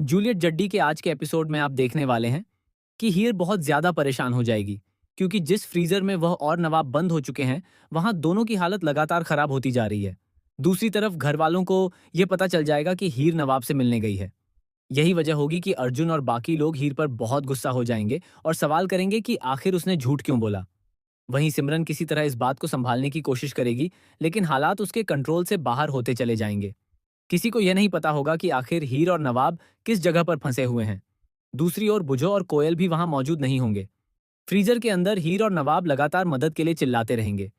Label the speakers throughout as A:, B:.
A: Juliet जड्डी के आज के एपिसोड में आप देखने वाले हैं कि हीर बहुत ज्यादा परेशान हो जाएगी, क्योंकि जिस फ्रीजर में वह और नवाब बंद हो चुके हैं, वहां दोनों की हालत लगातार खराब होती जा रही है। दूसरी तरफ घर वालों को यह पता चल जाएगा कि हीर नवाब से मिलने गई है। यही वजह होगी कि अर्जुन और बाकी लोग हीर पर बहुत गुस्सा हो जाएंगे और सवाल करेंगे कि आखिर उसने झूठ क्यों बोला। वहीं सिमरन किसी तरह इस बात को संभालने की कोशिश करेगी, लेकिन हालात उसके कंट्रोल से बाहर होते चले जाएंगे। किसी को यह नहीं पता होगा कि आखिर हीर और नवाब किस जगह पर फंसे हुए हैं। दूसरी ओर बुझो और कोयल भी वहां मौजूद नहीं होंगे। फ्रीजर के अंदर हीर और नवाब लगातार मदद के लिए चिल्लाते रहेंगे।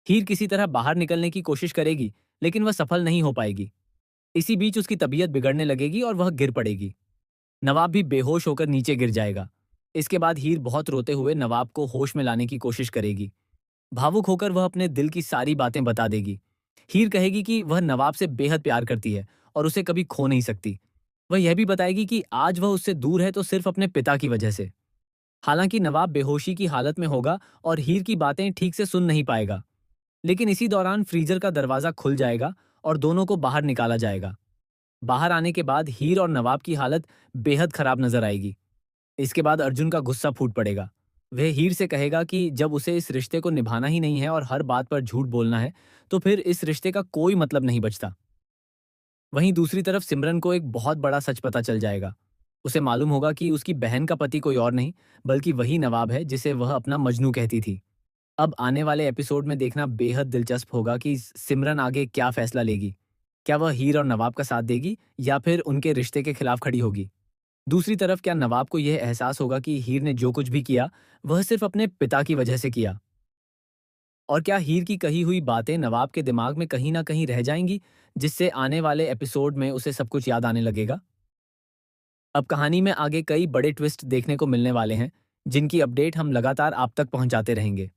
A: हीर किसी तरह बाहर निकलने की कोशिश करेगी, लेकिन वह सफल नहीं हो पाएगी। इसी बीच उसकी तबीयत बिगड़ने लगेगी और वह गिर पड़ेगी। नवाब भी बेहोश होकर नीचे गिर जाएगा। इसके बाद हीर बहुत रोते हुए नवाब को होश में लाने की कोशिश करेगी। भावुक होकर वह अपने दिल की सारी बातें बता देगी। हीर कहेगी कि वह नवाब से बेहद प्यार करती है और उसे कभी खो नहीं सकती। वह यह भी बताएगी कि आज वह उससे दूर है तो सिर्फ अपने पिता की वजह से। हालांकि नवाब बेहोशी की हालत में होगा और हीर की बातें ठीक से सुन नहीं पाएगा। लेकिन इसी दौरान फ्रीजर का दरवाजा खुल जाएगा और दोनों को बाहर निकाला जाएगा। बाहर आने के बाद हीर और नवाब की हालत बेहद खराब नजर आएगी। इसके बाद अर्जुन का गुस्सा फूट पड़ेगा। वह हीर से कहेगा कि जब उसे इस रिश्ते को निभाना ही नहीं है और हर बात पर झूठ बोलना है, तो फिर इस रिश्ते का कोई मतलब नहीं बचता। वहीं दूसरी तरफ सिमरन को एक बहुत बड़ा सच पता चल जाएगा। उसे मालूम होगा कि उसकी बहन का पति कोई और नहीं, बल्कि वही नवाब है जिसे वह अपना मजनू कहती थी। अब आने वाले एपिसोड में देखना बेहद दिलचस्प होगा कि सिमरन आगे क्या फैसला लेगी। क्या वह हीर और नवाब का साथ देगी या फिर उनके रिश्ते के खिलाफ खड़ी होगी। दूसरी तरफ क्या नवाब को यह एहसास होगा कि हीर ने जो कुछ भी किया वह सिर्फ अपने पिता की वजह से किया। और क्या हीर की कही हुई बातें नवाब के दिमाग में कहीं ना कहीं रह जाएंगी, जिससे आने वाले एपिसोड में उसे सब कुछ याद आने लगेगा। अब कहानी में आगे कई बड़े ट्विस्ट देखने को मिलने वाले हैं, जिनकी अपडेट हम लगातार आप तक पहुंचाते रहेंगे।